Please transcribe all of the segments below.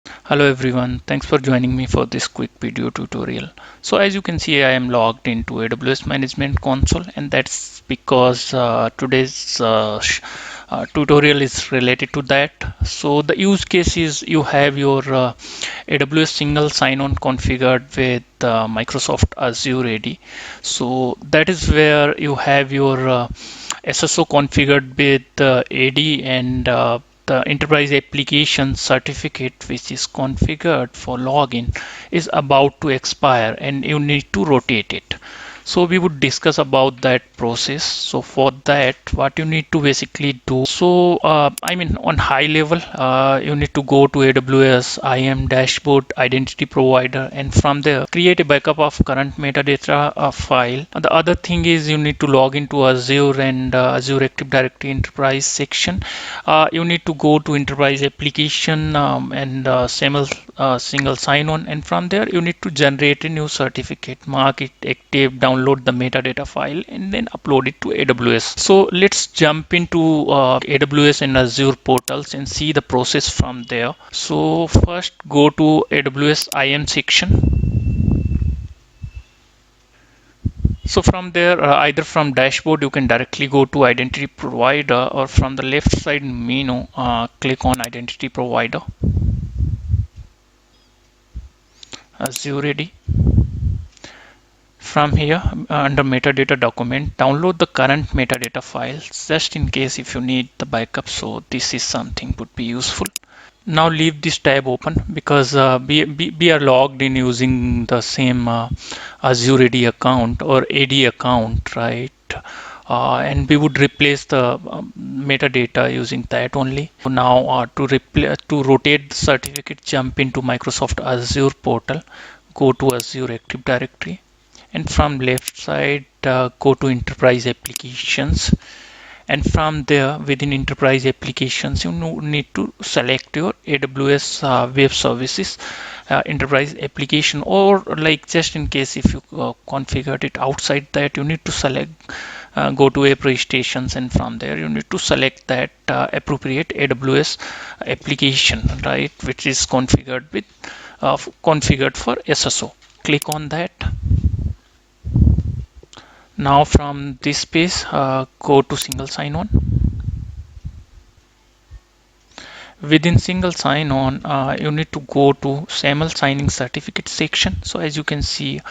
Hello everyone, thanks for joining me for this quick video tutorial. So as you can see, I am logged into AWS Management Console, and that's because today's tutorial is related to that. So the use case is you have your AWS single sign-on configured with Microsoft Azure AD. So that is where you have your SSO configured with AD, and the enterprise application certificate which is configured for login is about to expire and you need to rotate it. So we would discuss about that process. So for that, what you need to basically do, so I mean on high level, you need to go to AWS IAM dashboard identity provider, and from there create a backup of current metadata file. The other thing is you need to log into Azure and Azure Active Directory Enterprise section. You need to go to enterprise application and single sign-on, and from there you need to generate a new certificate, mark it active, download the metadata file, and then upload it to AWS. So let's jump into AWS and Azure portals and see the process from there. So first go to AWS IAM section. So from there, either from dashboard, you can directly go to identity provider, or from the left side menu, click on identity provider, Azure AD. From here, under metadata document, download the current metadata files just in case if you need the backup. So this is something would be useful. Now leave this tab open because we are logged in using the same Azure AD account or AD account, right? And we would replace the metadata using that only. So now to rotate the certificate, jump into Microsoft Azure portal, go to Azure Active Directory, and from left side go to Enterprise Applications, and from there within enterprise applications you need to select your AWS web services enterprise application, or like just in case if you configured it outside that, you need to select go to API stations, and from there you need to select that appropriate AWS application, right, which is configured for SSO. Click on that. Now from this page, go to single sign-on. Within single sign-on, you need to go to SAML signing certificate section. So as you can see,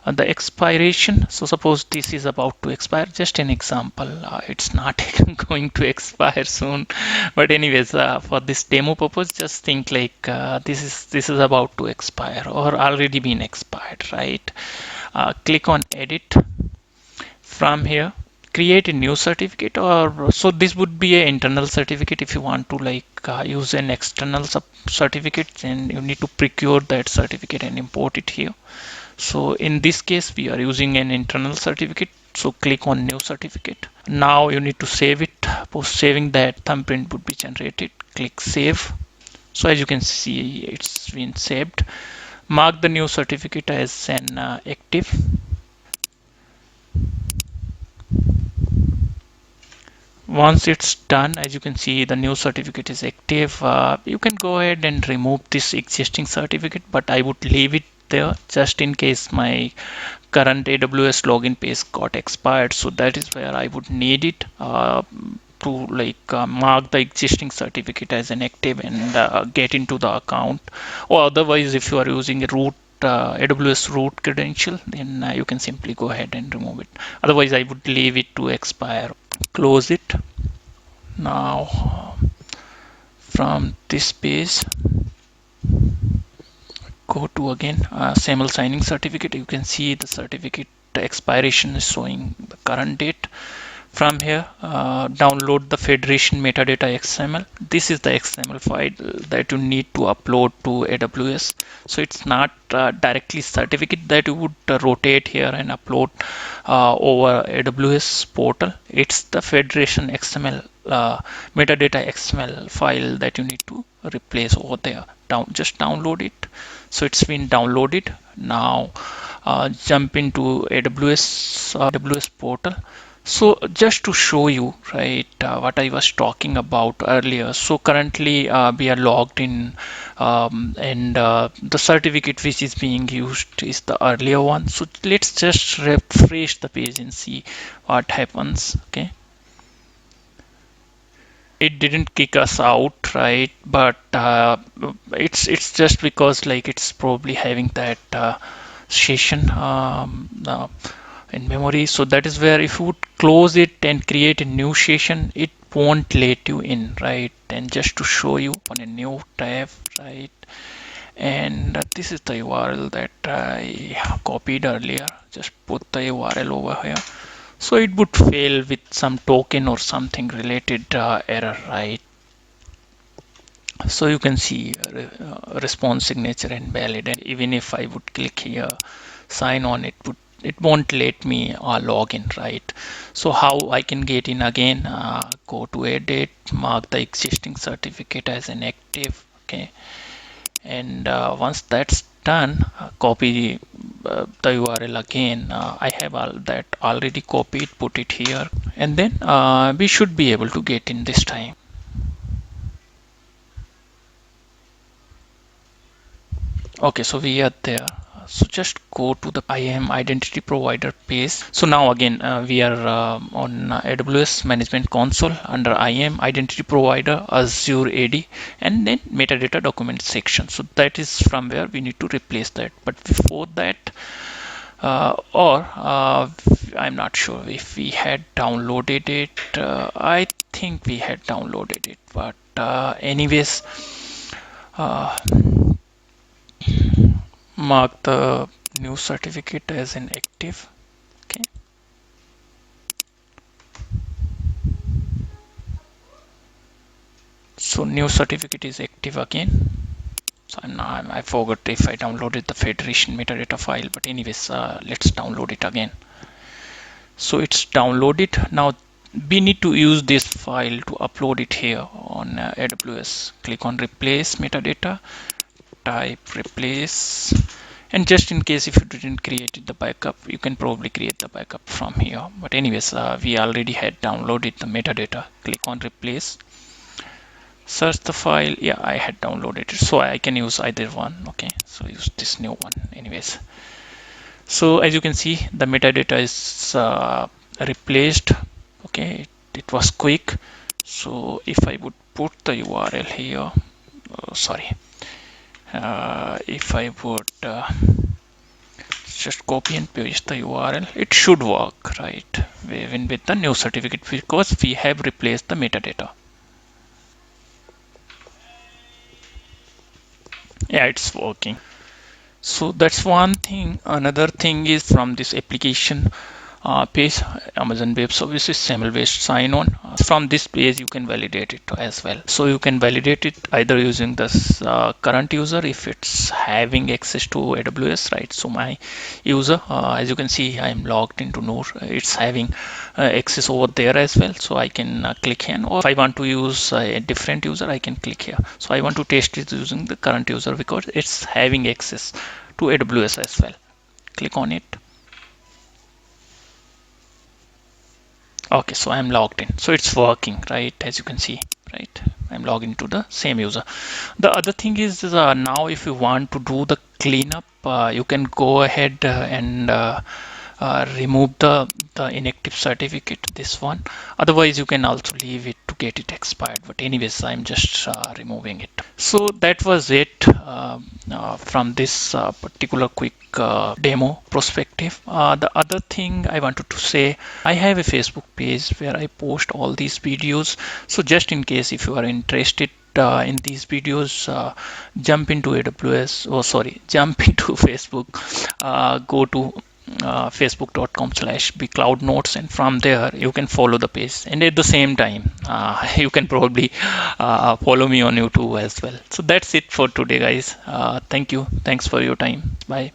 the expiration. So suppose this is about to expire. Just an example. It's not going to expire soon, but anyways, for this demo purpose, just think like this is about to expire or already been expired, right? Click on edit. From here, create a new certificate, or so this would be an internal certificate. If you want to like use an external certificate, then you need to procure that certificate and import it here. So in this case we are using an internal certificate, so click on new certificate. Now you need to save it. Post saving, that thumbprint would be generated. Click save. So as you can see, it's been saved. Mark the new certificate as an active. Once it's done, as you can see, the new certificate is active. You can go ahead and remove this existing certificate, but I would leave it there just in case my current AWS login page got expired. So that is where I would need it to like mark the existing certificate as an active and get into the account. Or otherwise, if you are using a root AWS root credential, then you can simply go ahead and remove it. Otherwise, I would leave it to expire. Close it. Now from this page, go to again SAML signing certificate. You can see the certificate expiration is showing the current date. From here, download the Federation metadata XML. This is the XML file that you need to upload to AWS. So it's not directly certificate that you would rotate here and upload over AWS portal. It's the Federation XML metadata XML file that you need to replace over there. Just download it. So it's been downloaded. Now jump into AWS portal. So just to show you, right, what I was talking about earlier. So currently we are logged in, and the certificate which is being used is the earlier one. So let's just refresh the page and see what happens. Okay. It didn't kick us out, right? But it's just because like it's probably having that session in memory. So that is where if you would close it and create a new session, it won't let you in, right? And just to show you on a new tab, right? And this is the URL that I copied earlier. Just put the URL over here. So it would fail with some token or something related error, right? So you can see response signature and valid. And even if I would click here, sign on, it won't let me log in, right? So how I can get in again? Go to edit, mark the existing certificate as an active, okay? And once that's done, copy the URL again. I have all that already copied, put it here, and then we should be able to get in this time. Okay, so we are there. So just go to the IAM identity provider page. So now again, we are on AWS Management Console under IAM identity provider, Azure AD, and then metadata document section. So that is from where we need to replace that. But before that, I'm not sure if we had downloaded it. I think we had downloaded it, but anyways, uh, mark the new certificate as an active. Okay, so new certificate is active again. So I forgot if I downloaded the federation metadata file, but anyways, let's download it again. So it's downloaded. Now we need to use this file to upload it here on AWS. Click on replace metadata, type replace, and just in case if you didn't create the backup, you can probably create the backup from here. But anyways, we already had downloaded the metadata. Click on replace, search the file. Yeah, I had downloaded it, so I can use either one. Okay, so use this new one anyways. So as you can see, the metadata is replaced. Okay, it was quick. So if I would put the URL here, sorry, if I would just copy and paste the URL, it should work, right? Even with the new certificate, because we have replaced the metadata. Yeah, it's working. So that's one thing. Another thing is from this application page, Amazon Web Services SAML-based sign-on. From this page, you can validate it as well. So you can validate it either using this current user if it's having access to AWS, right? So my user, as you can see, I'm logged into Noor. It's having access over there as well. So I can click here, or if I want to use a different user, I can click here. So I want to test it using the current user because it's having access to AWS as well. Click on it. Okay, so I'm logged in. So it's working, right? As you can see, right? I'm logged into the same user. The other thing is now if you want to do the cleanup, you can go ahead and remove the inactive certificate, this one. Otherwise, you can also leave it to get it expired. But anyways, I'm just removing it. So that was it from this particular quick demo perspective. The other thing I wanted to say, I have a Facebook page where I post all these videos. So just in case if you are interested in these videos, jump into AWS, oh sorry, jump into Facebook, go to facebook.com/bcloudnotes, and from there you can follow the page, and at the same time you can probably follow me on YouTube as well. So that's it for today, guys. Thank you, thanks for your time. Bye.